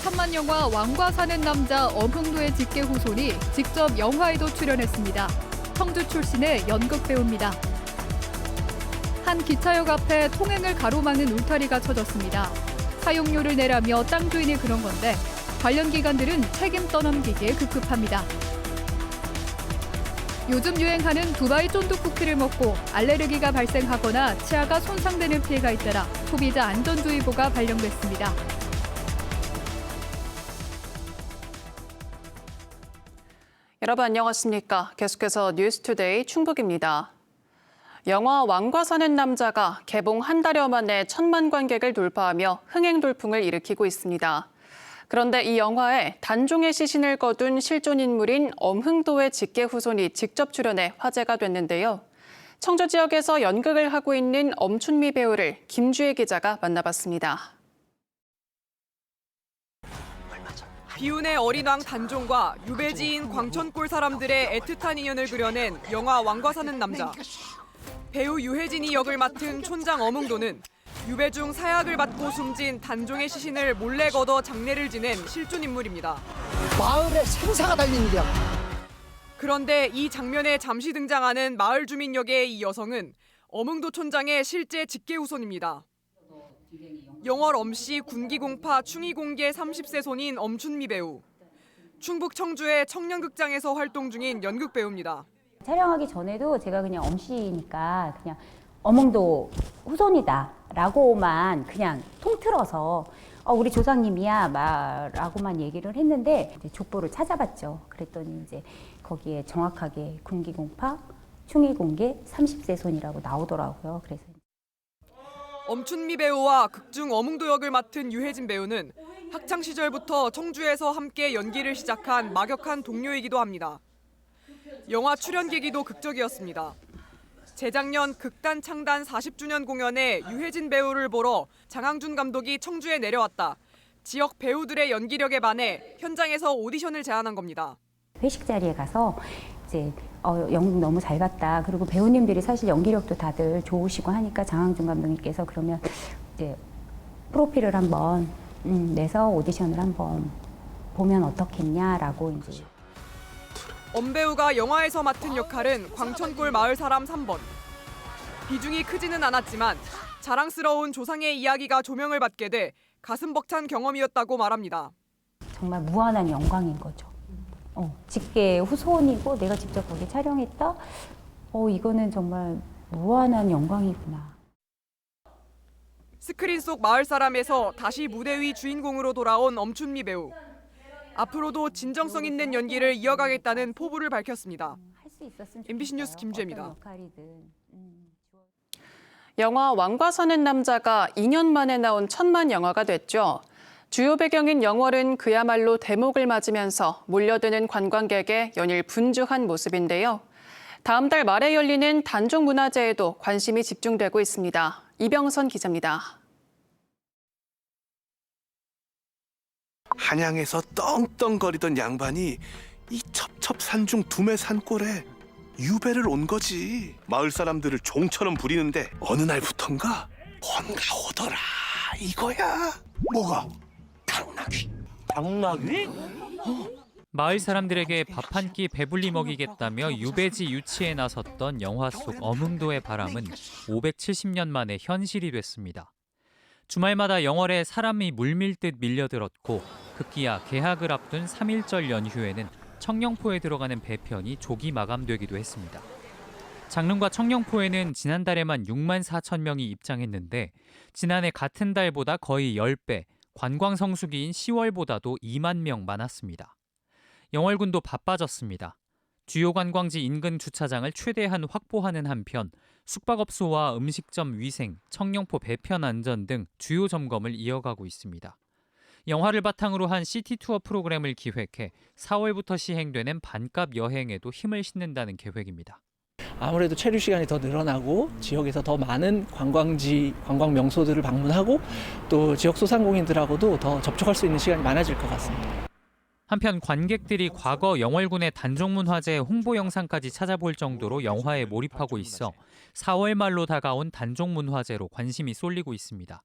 천만 영화 왕과 사는 남자 엄흥도의 직계 후손이 직접 영화에도 출연했습니다. 청주 출신의 연극 배우입니다. 한 기차역 앞에 통행을 가로막는 울타리가 쳐졌습니다. 사용료를 내라며 땅 주인이 그런 건데 관련 기관들은 책임 떠넘기기에 급급합니다. 요즘 유행하는 두바이 쫀득 쿠키를 먹고 알레르기가 발생하거나 치아가 손상되는 피해가 잇따라 소비자 안전주의보가 발령됐습니다. 여러분 안녕하십니까? 계속해서 뉴스투데이 충북입니다. 영화 왕과 사는 남자가 개봉 한 달여 만에 1,000만 관객을 돌파하며 흥행 돌풍을 일으키고 있습니다. 그런데 이 영화에 단종의 시신을 거둔 실존 인물인 엄흥도의 직계 후손이 직접 출연해 화제가 됐는데요. 청주 지역에서 연극을 하고 있는 엄춘미 배우를 김주혜 기자가 만나봤습니다. 비운의 어린 왕 단종과 유배지인 광천골 사람들의 애틋한 인연을 그려낸 영화 왕과 사는 남자. 배우 유혜진이 역을 맡은 촌장 엄흥도는 유배 중 사약을 받고 숨진 단종의 시신을 몰래 걷어 장례를 지낸 실존 인물입니다. 마을에 생사가 달린 일이야. 그런데 이 장면에 잠시 등장하는 마을 주민 역의 이 여성은 엄흥도 촌장의 실제 직계 후손입니다. 영월 엄씨 군기공파 충의공계 30세 손인 엄춘미 배우. 충북 청주의 청년극장에서 활동 중인 연극 배우입니다. 촬영하기 전에도 제가 그냥 엄씨니까 그냥 엄흥도 후손이다라고만 그냥 통틀어서 우리 조상님이야 라고만 얘기를 했는데 이제 족보를 찾아봤죠. 그랬더니 이제 거기에 정확하게 군기공파 충의공계 30세 손이라고 나오더라고요. 그래서 엄춘미 배우와 극중 엄흥도 역을 맡은 유혜진 배우는 학창 시절부터 청주에서 함께 연기를 시작한 막역한 동료이기도 합니다. 영화 출연 계기도 극적이었습니다. 재작년 극단 창단 40주년 공연에 유혜진 배우를 보러 장항준 감독이 청주에 내려왔다. 지역 배우들의 연기력에 반해 현장에서 오디션을 제안한 겁니다. 회식 자리에 가서 이제 연극 너무 잘 봤다. 그리고 배우님들이 사실 연기력도 다들 좋으시고 하니까 장항준 감독님께서 그러면 이제 프로필을 한번 내서 오디션을 한번 보면 어떻겠냐라고 이제. 엄 배우가 영화에서 맡은 역할은 광천골 마을 사람 3번. 비중이 크지는 않았지만 자랑스러운 조상의 이야기가 조명을 받게 돼 가슴 벅찬 경험이었다고 말합니다. 정말 무한한 영광인 거죠. 직계 후손이고 내가 직접 거기 촬영했다? 이거는 정말 무한한 영광이구나. 스크린 속 마을 사람에서 다시 무대 위 주인공으로 돌아온 엄춘미 배우. 앞으로도 진정성 있는 연기를 이어가겠다는 포부를 밝혔습니다. MBC 뉴스 김주혜입니다. 영화 왕과 사는 남자가 2년 만에 나온 1,000만 영화가 됐죠. 주요 배경인 영월은 그야말로 대목을 맞으면서 몰려드는 관광객에 연일 분주한 모습인데요. 다음 달 말에 열리는 단종문화제에도 관심이 집중되고 있습니다. 이병선 기자입니다. 한양에서 떵떵거리던 양반이 이 첩첩산중 두매 산골에 유배를 온 거지. 마을 사람들을 종처럼 부리는데 어느 날부턴가 뭔가 오더라 이거야. 뭐가? 당나귀. 당나귀? 마을 사람들에게 밥 한 끼 배불리 먹이겠다며 유배지 유치에 나섰던 영화 속 엄흥도의 바람은 570년 만에 현실이 됐습니다. 주말마다 영월에 사람이 물밀듯 밀려들었고 급기야 개학을 앞둔 3.1절 연휴에는 청령포에 들어가는 배편이 조기 마감되기도 했습니다. 장릉과 청령포에는 지난달에만 6만 4천 명이 입장했는데 지난해 같은 달보다 거의 10배, 관광 성수기인 10월보다도 2만 명 많았습니다. 영월군도 바빠졌습니다. 주요 관광지 인근 주차장을 최대한 확보하는 한편 숙박업소와 음식점 위생, 청령포 배편 안전 등 주요 점검을 이어가고 있습니다. 영화를 바탕으로 한 시티 투어 프로그램을 기획해 4월부터 시행되는 반값 여행에도 힘을 싣는다는 계획입니다. 아무래도 체류 시간이 더 늘어나고 지역에서 더 많은 관광지, 관광 명소들을 방문하고 또 지역 소상공인들하고도 더 접촉할 수 있는 시간이 많아질 것 같습니다. 한편 관객들이 과거 영월군의 단종문화제 홍보 영상까지 찾아볼 정도로 영화에 몰입하고 있어 4월 말로 다가온 단종문화제로 관심이 쏠리고 있습니다.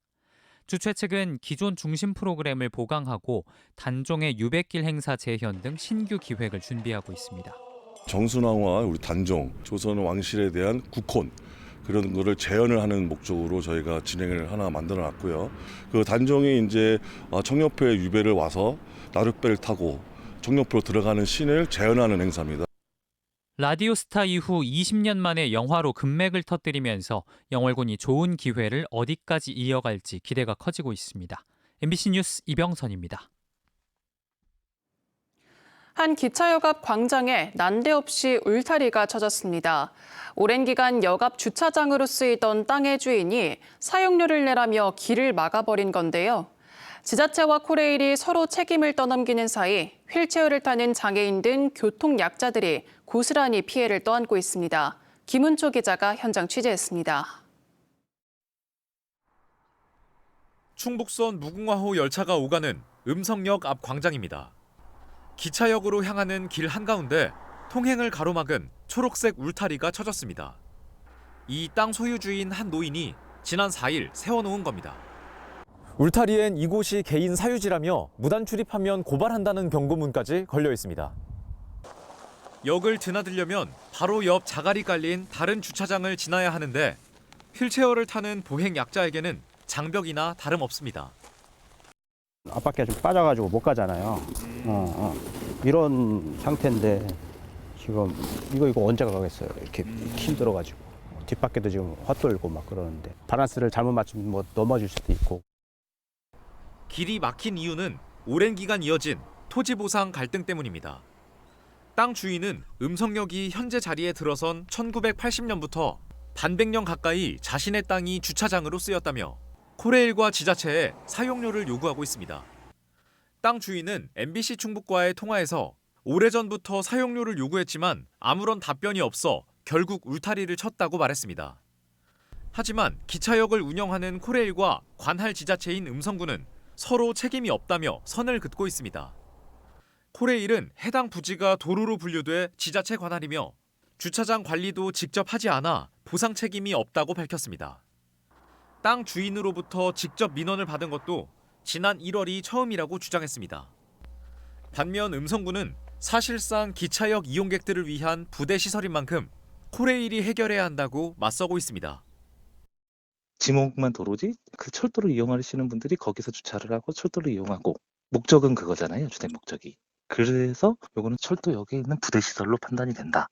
주최 측은 기존 중심 프로그램을 보강하고 단종의 유배길 행사 재현 등 신규 기획을 준비하고 있습니다. 정순왕과 우리 단종, 조선 왕실에 대한 국혼 그런 거를 재현을 하는 목적으로 저희가 진행을 하나 만들어놨고요. 그 단종이 이제 청룡포에 유배를 와서 나룻배를 타고 청룡포로 들어가는 씬을 재현하는 행사입니다. 라디오스타 이후 20년 만에 영화로 금맥을 터뜨리면서 영월군이 좋은 기회를 어디까지 이어갈지 기대가 커지고 있습니다. MBC 뉴스 이병선입니다. 한 기차역 앞 광장에 난데없이 울타리가 쳐졌습니다. 오랜 기간 역 앞 주차장으로 쓰이던 땅의 주인이 사용료를 내라며 길을 막아버린 건데요. 지자체와 코레일이 서로 책임을 떠넘기는 사이 휠체어를 타는 장애인 등 교통 약자들이 고스란히 피해를 떠안고 있습니다. 김은초 기자가 현장 취재했습니다. 충북선 무궁화호 열차가 오가는 음성역 앞 광장입니다. 기차역으로 향하는 길 한가운데 통행을 가로막은 초록색 울타리가 쳐졌습니다. 이 땅 소유주인 한 노인이 지난 4일 세워놓은 겁니다. 울타리엔 이곳이 개인 사유지라며 무단 출입하면 고발한다는 경고문까지 걸려 있습니다. 역을 드나들려면 바로 옆 자갈이 깔린 다른 주차장을 지나야 하는데 휠체어를 타는 보행 약자에게는 장벽이나 다름없습니다. 앞바퀴가 좀 빠져가지고 못 가잖아요. 이런 상태인데 지금 이거 언제 가겠어요? 이렇게 힘들어가지고 뒷바퀴도 지금 헛돌고 막 그러는데 바란스를 잘못 맞추면 뭐 넘어질 수도 있고. 길이 막힌 이유는 오랜 기간 이어진 토지 보상 갈등 때문입니다. 땅 주인은 음성역이 현재 자리에 들어선 1980년부터 반백년 가까이 자신의 땅이 주차장으로 쓰였다며 코레일과 지자체에 사용료를 요구하고 있습니다. 땅 주인은 MBC 충북과의 통화에서 오래전부터 사용료를 요구했지만 아무런 답변이 없어 결국 울타리를 쳤다고 말했습니다. 하지만 기차역을 운영하는 코레일과 관할 지자체인 음성군은 서로 책임이 없다며 선을 긋고 있습니다. 코레일은 해당 부지가 도로로 분류돼 지자체 관할이며 주차장 관리도 직접 하지 않아 보상 책임이 없다고 밝혔습니다. 땅 주인으로부터 직접 민원을 받은 것도 지난 1월이 처음이라고 주장했습니다. 반면 음성군은 사실상 기차역 이용객들을 위한 부대 시설인 만큼 코레일이 해결해야 한다고 맞서고 있습니다. 지목만 도로지 그 철도를 이용하시는 분들이 거기서 주차를 하고 철도를 이용하고 목적은 그거잖아요. 주된 목적이. 그래서 요거는 철도역에 있는 부대시설로 판단이 된다.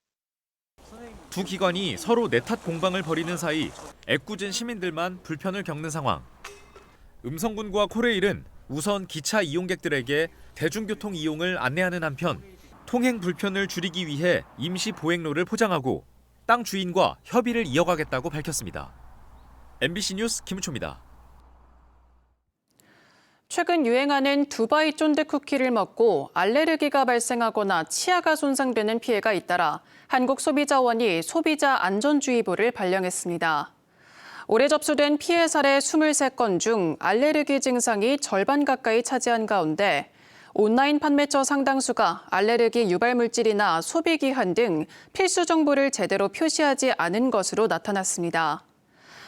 두 기관이 서로 내탓 공방을 벌이는 사이 애꿎은 시민들만 불편을 겪는 상황. 음성군과 코레일은 우선 기차 이용객들에게 대중교통 이용을 안내하는 한편 통행 불편을 줄이기 위해 임시 보행로를 포장하고 땅 주인과 협의를 이어가겠다고 밝혔습니다. MBC 뉴스 김우초입니다. 최근 유행하는 두바이 쫀득 쿠키를 먹고 알레르기가 발생하거나 치아가 손상되는 피해가 잇따라 한국소비자원이 소비자 안전주의보를 발령했습니다. 올해 접수된 피해 사례 23건 중 알레르기 증상이 절반 가까이 차지한 가운데 온라인 판매처 상당수가 알레르기 유발물질이나 소비기한 등 필수 정보를 제대로 표시하지 않은 것으로 나타났습니다.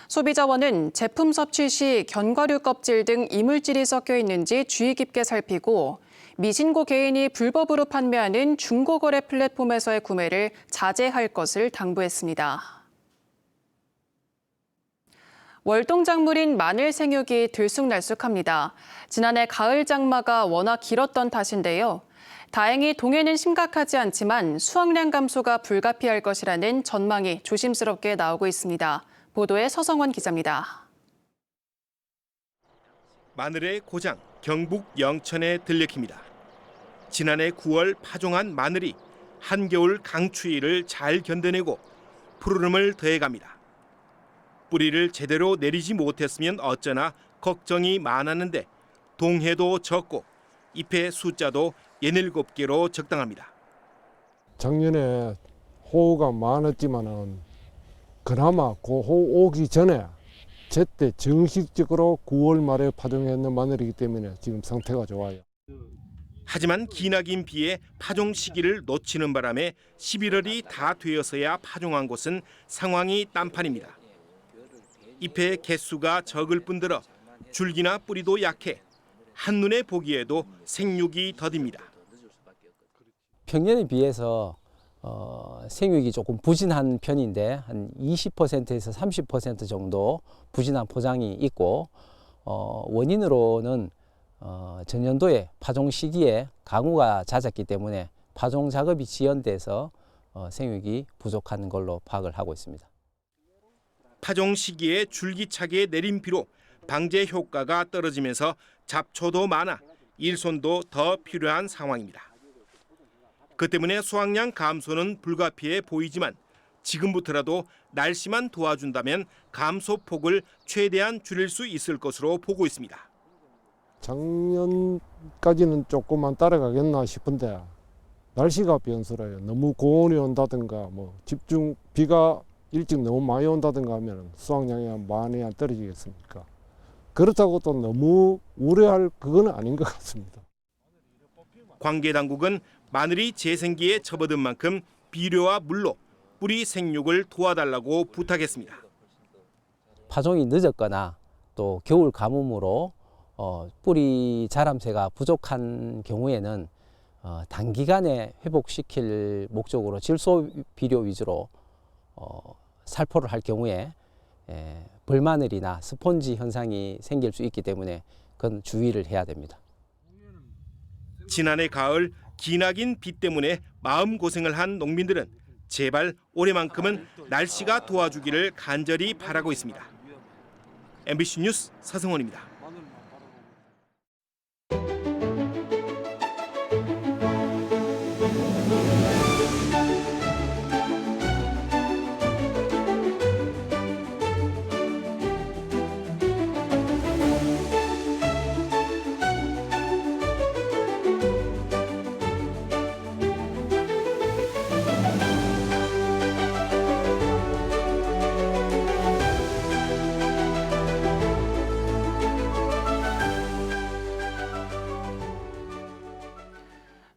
소비자원은 제품 섭취 시 견과류 껍질 등 이물질이 섞여 있는지 주의 깊게 살피고 미신고 개인이 불법으로 판매하는 중고거래 플랫폼에서의 구매를 자제할 것을 당부했습니다. 월동작물인 마늘 생육이 들쑥날쑥합니다. 지난해 가을 장마가 워낙 길었던 탓인데요. 다행히 동해는 심각하지 않지만 수확량 감소가 불가피할 것이라는 전망이 조심스럽게 나오고 있습니다. 보도에 서성원 기자입니다. 마늘의 고장, 경북 영천에 들녘입니다. 지난해 9월 파종한 마늘이 한겨울 강추위를 잘 견뎌내고 푸르름을 더해갑니다. 뿌리를 제대로 내리지 못했으면 어쩌나 걱정이 많았는데 동해도 적고 잎의 숫자도 17개로 적당합니다. 작년에 호우가 많았지만은 그나마 그 호우 오기 전에 제때 정식적으로 9월 말에 파종했는 마늘이기 때문에 지금 상태가 좋아요. 하지만 기나긴 비에 파종 시기를 놓치는 바람에 11월이 다 되어서야 파종한 곳은 상황이 딴판입니다. 잎의 개수가 적을 뿐더러 줄기나 뿌리도 약해 한눈에 보기에도 생육이 더딥니다. 평년에 비해서 생육이 조금 부진한 편인데 한 20%에서 30% 정도 부진한 포장이 있고 원인으로는 전년도에 파종 시기에 강우가 잦았기 때문에 파종 작업이 지연돼서 생육이 부족한 걸로 파악을 하고 있습니다. 파종 시기에 줄기차게 내린 비로 방제 효과가 떨어지면서 잡초도 많아 일손도 더 필요한 상황입니다. 그 때문에 수확량 감소는 불가피해 보이지만 지금부터라도 날씨만 도와준다면 감소폭을 최대한 줄일 수 있을 것으로 보고 있습니다. 작년까지는 조금만 따라가겠나 싶은데 날씨가 변수라요. 너무 고온이 온다든가 비가 일찍 너무 많이 온다든가 하면 수확량이 많이 안 떨어지겠습니까? 그렇다고 또 너무 우려할 그건 아닌 것 같습니다. 관계당국은 마늘이 재생기에 접어든 만큼 비료와 물로 뿌리 생육을 도와달라고 부탁했습니다. 파종이 늦었거나 또 겨울 가뭄으로 뿌리 자람새가 부족한 경우에는 단기간에 회복시킬 목적으로 질소 비료 위주로 살포를 할 경우에 벌마늘이나 스폰지 현상이 생길 수 있기 때문에 그건 주의를 해야 됩니다. 지난해 가을 기나긴 비 때문에 마음고생을 한 농민들은 제발 올해만큼은 날씨가 도와주기를 간절히 바라고 있습니다. MBC 뉴스 서승원입니다.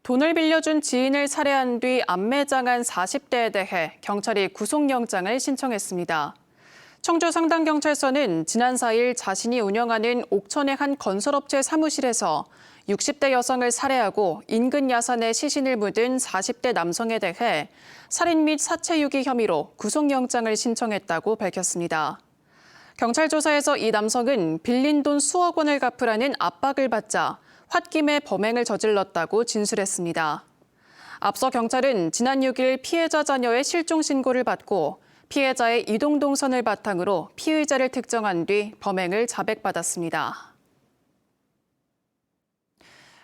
돈을 빌려준 지인을 살해한 뒤 암매장한 40대에 대해 경찰이 구속영장을 신청했습니다. 청주 상당경찰서는 지난 4일 자신이 운영하는 옥천의 한 건설업체 사무실에서 60대 여성을 살해하고 인근 야산에 시신을 묻은 40대 남성에 대해 살인 및 사체 유기 혐의로 구속영장을 신청했다고 밝혔습니다. 경찰 조사에서 이 남성은 빌린 돈 수억 원을 갚으라는 압박을 받자 홧김에 범행을 저질렀다고 진술했습니다. 앞서 경찰은 지난 6일 피해자 자녀의 실종 신고를 받고 피해자의 이동 동선을 바탕으로 피의자를 특정한 뒤 범행을 자백받았습니다.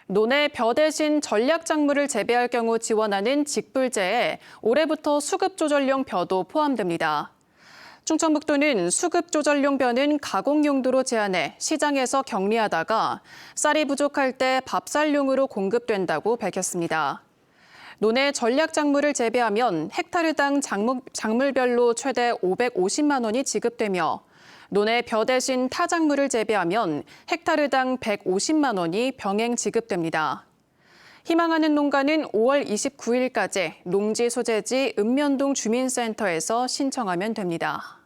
논에 벼 대신 전략작물을 재배할 경우 지원하는 직불제에 올해부터 수급조절용 벼도 포함됩니다. 충청북도는 수급조절용 벼는 가공용도로 제한해 시장에서 격리하다가 쌀이 부족할 때 밥쌀용으로 공급된다고 밝혔습니다. 논에 전략작물을 재배하면 헥타르당 작물별로 최대 550만 원이 지급되며 논에 벼 대신 타작물을 재배하면 헥타르당 150만 원이 병행 지급됩니다. 희망하는 농가는 5월 29일까지 농지 소재지 읍면동 주민센터에서 신청하면 됩니다.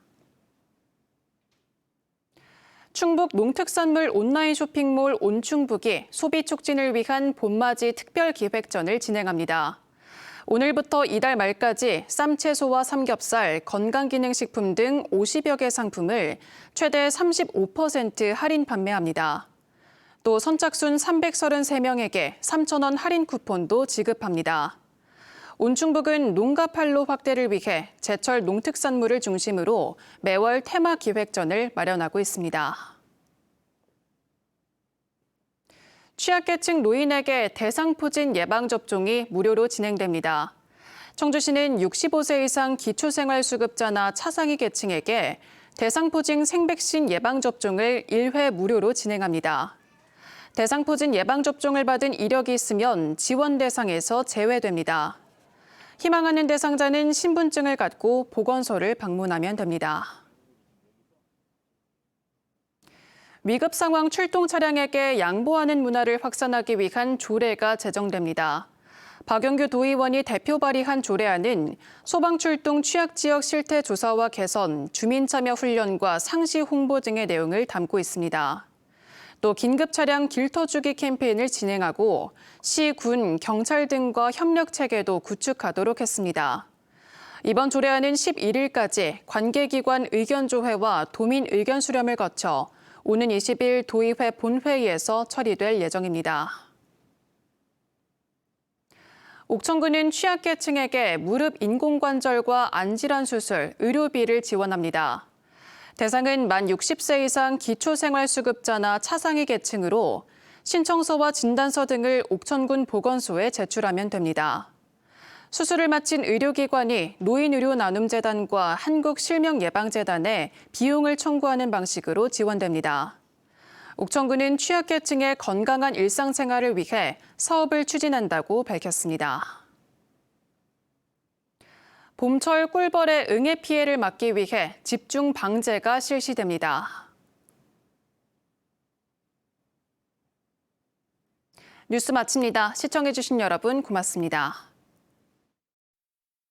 충북 농특산물 온라인 쇼핑몰 온충북이 소비 촉진을 위한 봄맞이 특별기획전을 진행합니다. 오늘부터 이달 말까지 쌈채소와 삼겹살, 건강기능식품 등 50여 개 상품을 최대 35% 할인 판매합니다. 또 선착순 333명에게 3,000원 할인 쿠폰도 지급합니다. 온충북은 농가 판로 확대를 위해 제철 농특산물을 중심으로 매월 테마 기획전을 마련하고 있습니다. 취약계층 노인에게 대상포진 예방접종이 무료로 진행됩니다. 청주시는 65세 이상 기초생활수급자나 차상위 계층에게 대상포진 생백신 예방접종을 1회 무료로 진행합니다. 대상포진 예방접종을 받은 이력이 있으면 지원 대상에서 제외됩니다. 희망하는 대상자는 신분증을 갖고 보건소를 방문하면 됩니다. 위급 상황 출동 차량에게 양보하는 문화를 확산하기 위한 조례가 제정됩니다. 박영규 도의원이 대표 발의한 조례안은 소방 출동 취약 지역 실태 조사와 개선, 주민 참여 훈련과 상시 홍보 등의 내용을 담고 있습니다. 또 긴급 차량 길터주기 캠페인을 진행하고 시, 군, 경찰 등과 협력 체계도 구축하도록 했습니다. 이번 조례안은 11일까지 관계기관 의견조회와 도민 의견 수렴을 거쳐 오는 20일 도의회 본회의에서 처리될 예정입니다. 옥천군은 취약계층에게 무릎 인공관절과 안질환 수술, 의료비를 지원합니다. 대상은 만 60세 이상 기초생활수급자나 차상위 계층으로 신청서와 진단서 등을 옥천군 보건소에 제출하면 됩니다. 수술을 마친 의료기관이 노인의료나눔재단과 한국실명예방재단에 비용을 청구하는 방식으로 지원됩니다. 옥천군은 취약계층의 건강한 일상생활을 위해 사업을 추진한다고 밝혔습니다. 봄철 꿀벌의 응애 피해를 막기 위해 집중 방제가 실시됩니다. 뉴스 마칩니다. 시청해주신 여러분 고맙습니다.